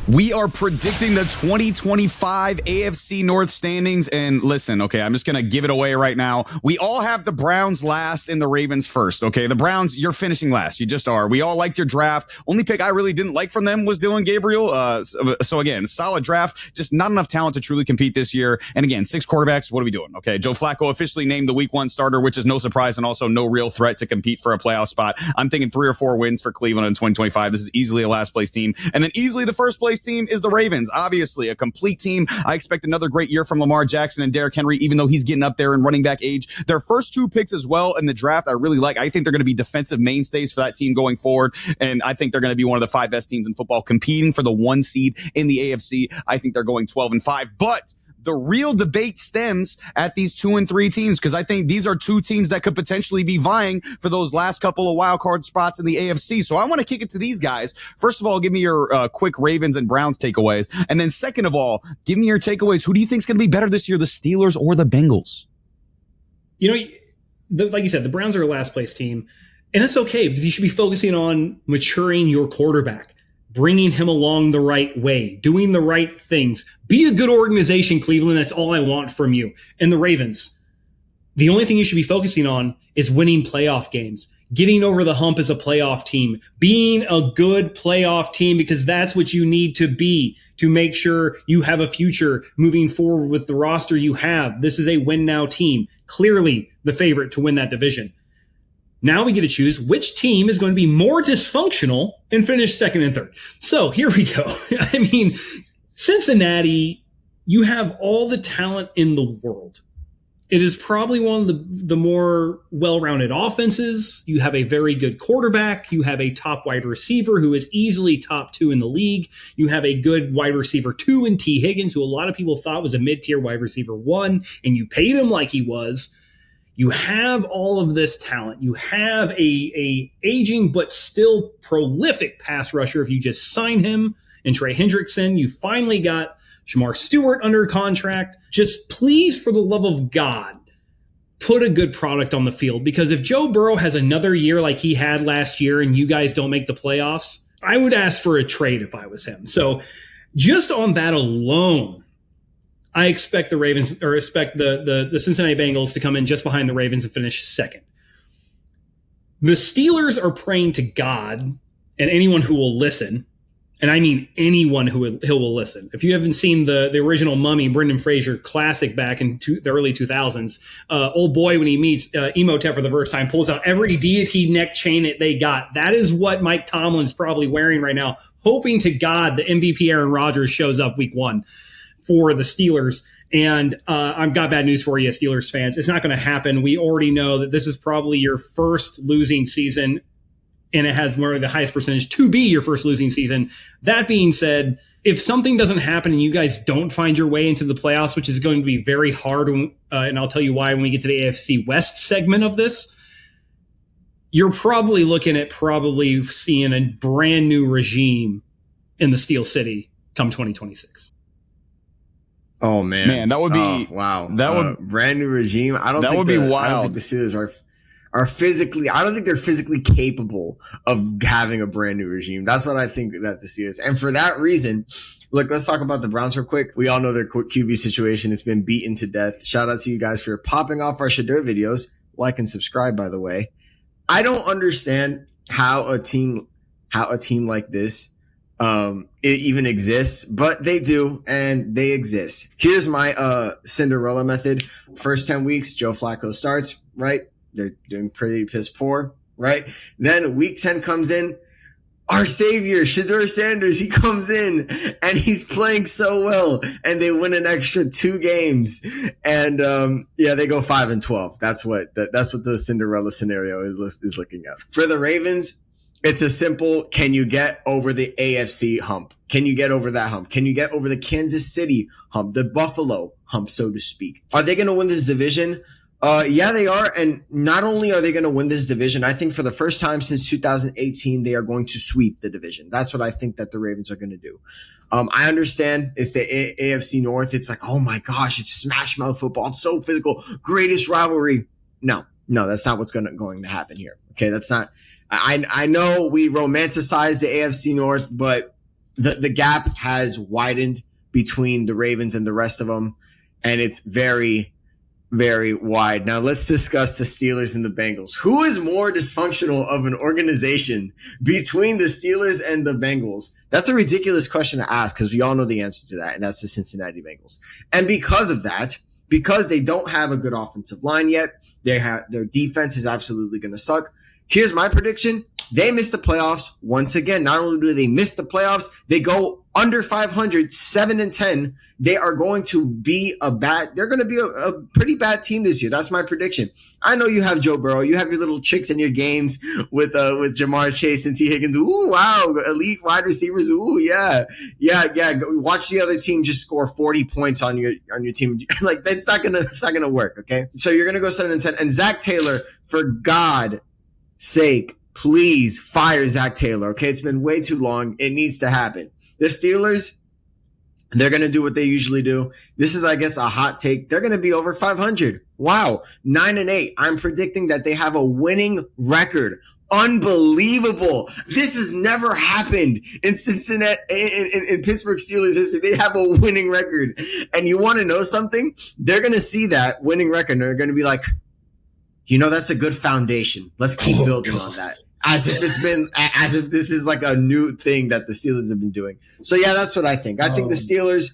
We are predicting the 2025 AFC North standings. And listen, okay, I'm just going to give it away right now. We all have the Browns last and the Ravens first. Okay, the Browns, you're finishing last. You just are. We all liked your draft. Only pick I really didn't like from them was Dylan Gabriel. So again, solid draft, just not enough talent to truly compete this year. And again, 6 quarterbacks. What are we doing? Okay, Joe Flacco officially named the week 1 starter, which is no surprise and also no real threat to compete for a playoff spot. I'm thinking 3 or 4 wins for Cleveland in 2025. This is easily a last place team. And then easily the first place team is the Ravens. Obviously, a complete team. I expect another great year from Lamar Jackson and Derrick Henry, even though he's getting up there in running back age. Their first 2 picks as well in the draft, I really like. I think they're going to be defensive mainstays for that team going forward. And I think they're going to be one of the 5 best teams in football competing for the 1 seed in the AFC. I think they're going 12-5. But the real debate stems at these 2 and 3 teams, because I think these are 2 teams that could potentially be vying for those last couple of wild card spots in the AFC. So I want to kick it to these guys. First of all, give me your quick Ravens and Browns takeaways. And then second of all, give me your takeaways. Who do you think is going to be better this year, the Steelers or the Bengals? You know, like you said, the Browns are a last place team. And that's okay because you should be focusing on maturing your quarterback, bringing him along the right way, doing the right things. Be a good organization, Cleveland. That's all I want from you. And the Ravens, the only thing you should be focusing on is winning playoff games, getting over the hump as a playoff team, being a good playoff team, because that's what you need to be to make sure you have a future moving forward with the roster you have. This is a win now team, clearly the favorite to win that division. Now we get to choose which team is going to be more dysfunctional and finish second and third. So here we go. I mean, Cincinnati, you have all the talent in the world. It is probably one of the more well-rounded offenses. You have a very good quarterback. You have a top wide receiver who is easily top 2 in the league. You have a good wide receiver 2 in T. Higgins, who a lot of people thought was a mid-tier wide receiver 1, and you paid him like he was. You have all of this talent. You have a aging but still prolific pass rusher if you just sign him and Trey Hendrickson. You finally got Shamar Stewart under contract. Just please, for the love of God, put a good product on the field, because if Joe Burrow has another year like he had last year and you guys don't make the playoffs, I would ask for a trade if I was him. So just on that alone, I expect the Ravens, or expect the Cincinnati Bengals to come in just behind the Ravens and finish second. The Steelers are praying to God and anyone who will listen, and I mean anyone who will listen. If you haven't seen the original Mummy, Brendan Fraser classic back in the early 2000s, old boy, when he meets Imhotep for the first time, pulls out every deity neck chain that they got. That is what Mike Tomlin's probably wearing right now, hoping to God the MVP Aaron Rodgers shows up week 1 for the Steelers. And I've got bad news for you, Steelers fans. It's not going to happen. We already know that this is probably your first losing season, and it has more of the highest percentage to be your first losing season. That being said, if something doesn't happen and you guys don't find your way into the playoffs, which is going to be very hard, and I'll tell you why when we get to the AFC West segment of this, you're probably looking at seeing a brand new regime in the Steel City come 2026. Oh man, that would be wow. That would brand new regime. I don't that think would be wild. I don't think the Steelers are physically. I don't think they're physically capable of having a brand new regime. That's what I think that the Steelers. And for that reason, look, let's talk about the Browns real quick. We all know their QB situation has been beaten to death. Shout out to you guys for popping off our Shadur videos. Like and subscribe, by the way. I don't understand how a team like this it even exists, but they do, and they exist. Here's my Cinderella method. First 10 weeks, Joe Flacco starts, right? They're doing pretty piss poor, right? Then week 10 comes in. Our savior, Shadur Sanders, he comes in and he's playing so well, and they win an extra 2 games, and they go 5-12. That's what the Cinderella scenario is looking at. For the Ravens, it's a simple, can you get over the AFC hump? Can you get over that hump? Can you get over the Kansas City hump, the Buffalo hump, so to speak? Are they going to win this division? Yeah, they are. And not only are they going to win this division, I think for the first time since 2018, they are going to sweep the division. That's what I think that the Ravens are going to do. I understand it's the AFC North. It's like, oh my gosh, it's smash mouth football. It's so physical. Greatest rivalry. No, that's not what's going to happen here. Okay, that's not. I know we romanticize the AFC North, but the gap has widened between the Ravens and the rest of them, and it's very, very wide. Now let's discuss the Steelers and the Bengals. Who is more dysfunctional of an organization between the Steelers and the Bengals? That's a ridiculous question to ask because we all know the answer to that, and that's the Cincinnati Bengals. And because of that, because they don't have a good offensive line yet, their defense is absolutely going to suck. Here's my prediction. They miss the playoffs once again. Not only do they miss the playoffs, they go under 500, 7-10. They are going to be a pretty bad team this year. That's my prediction. I know you have Joe Burrow. You have your little tricks in your games with Jamar Chase and T. Higgins. Ooh, wow. Elite wide receivers. Ooh, yeah. Watch the other team just score 40 points on your team. Like, it's not gonna work. Okay. So you're going to go 7-10, and Zach Taylor, for God's sake, please fire Zach Taylor. Okay. It's been way too long. It needs to happen. The Steelers, they're going to do what they usually do. This is, I guess, a hot take. They're going to be over 500. Wow. 9-8. I'm predicting that they have a winning record. Unbelievable. This has never happened in Cincinnati, in Pittsburgh Steelers history. They have a winning record. And you want to know something? They're going to see that winning record and they're going to be like, that's a good foundation. Let's keep building on that. As if this is like a new thing that the Steelers have been doing. So yeah, that's what I think. I think the Steelers.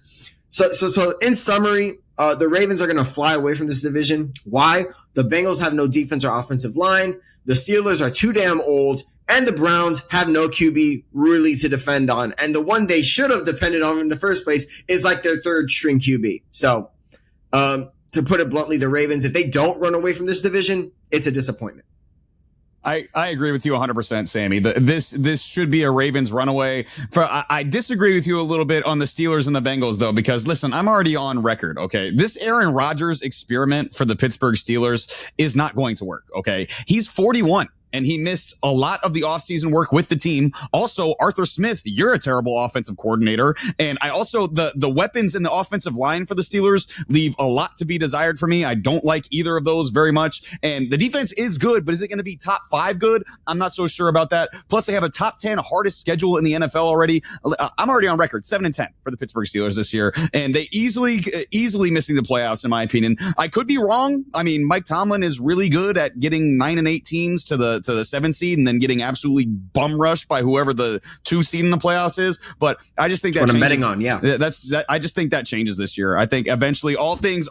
So in summary, the Ravens are going to fly away from this division. Why? The Bengals have no defense or offensive line. The Steelers are too damn old, and the Browns have no QB really to defend on. And the one they should have depended on in the first place is like their third string QB. So, to put it bluntly, the Ravens, if they don't run away from this division, it's a disappointment. I agree with you 100%, Sammy. This should be a Ravens runaway. I disagree with you a little bit on the Steelers and the Bengals, though, because, listen, I'm already on record, okay? This Aaron Rodgers experiment for the Pittsburgh Steelers is not going to work, okay? He's 41. And he missed a lot of the offseason work with the team. Also, Arthur Smith, you're a terrible offensive coordinator. And I also, the weapons in the offensive line for the Steelers leave a lot to be desired for me. I don't like either of those very much. And the defense is good, but is it going to be top 5 good? I'm not so sure about that. Plus, they have a top 10 hardest schedule in the NFL already. I'm already on record, 7-10 for the Pittsburgh Steelers this year. And they easily missing the playoffs, in my opinion. I could be wrong. I mean, Mike Tomlin is really good at getting 9-8 teams to the 7 seed and then getting absolutely bum rushed by whoever the 2 seed in the playoffs is. But I just think that's what I'm betting on. Yeah, I just think that changes this year. I think eventually all things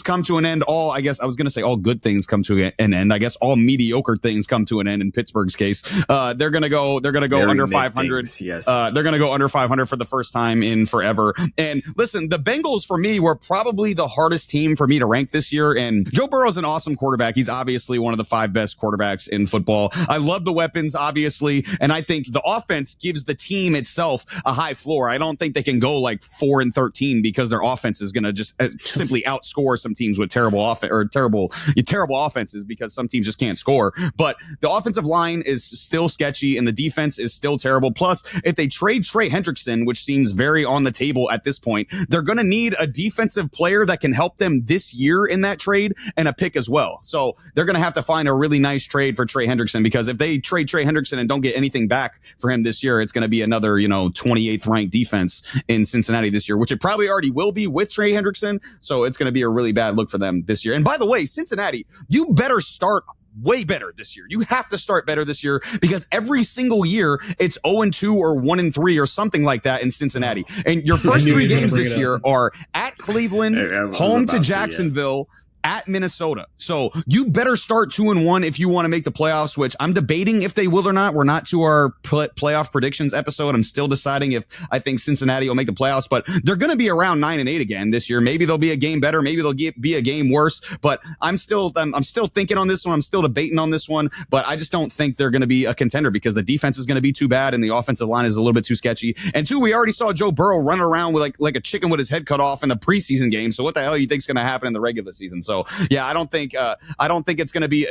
come to an end. I guess I was going to say all good things come to an end. I guess all mediocre things come to an end in Pittsburgh's case. They're going to go Very under 500. Things, yes. They're going to go under 500 for the first time in forever. And listen, the Bengals for me were probably the hardest team for me to rank this year. And Joe Burrow's an awesome quarterback. He's obviously one of the 5 best quarterbacks in football. I love the weapons, obviously, and I think the offense gives the team itself a high floor. I don't think they can go like 4-13 because their offense is going to just simply outscore some teams with terrible offenses because some teams just can't score. But the offensive line is still sketchy and the defense is still terrible. Plus, if they trade Trey Hendrickson, which seems very on the table at this point, they're going to need a defensive player that can help them this year in that trade and a pick as well. So they're going to have to find a really nice trade for Trey Hendrickson because if they trade Trey Hendrickson and don't get anything back for him this year, it's going to be another, 28th ranked defense in Cincinnati this year, which it probably already will be with Trey Hendrickson. So it's going to be a really bad look for them this year. And by the way, Cincinnati, you better start way better this year. You have to start better this year because every single year it's 0-2 or 1-3 or something like that in Cincinnati. And your first 3 games this year are at Cleveland, home to Jacksonville, at Minnesota. So you better start 2-1 if you want to make the playoffs, which I'm debating if they will or not. We're not to our playoff predictions episode. I'm still deciding if I think Cincinnati will make the playoffs, but they're going to be around 9-8 again this year. Maybe they'll be a game better. Maybe they'll be a game worse, but I'm still thinking on this one. I'm still debating on this one, but I just don't think they're going to be a contender because the defense is going to be too bad and the offensive line is a little bit too sketchy. And 2, we already saw Joe Burrow run around with like a chicken with his head cut off in the preseason game. So what the hell do you think is going to happen in the regular season? So yeah, I don't think it's going to be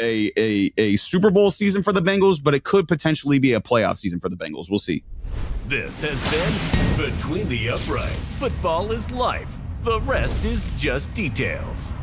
a Super Bowl season for the Bengals, but it could potentially be a playoff season for the Bengals. We'll see. This has been Between the Uprights. Football is life. The rest is just details.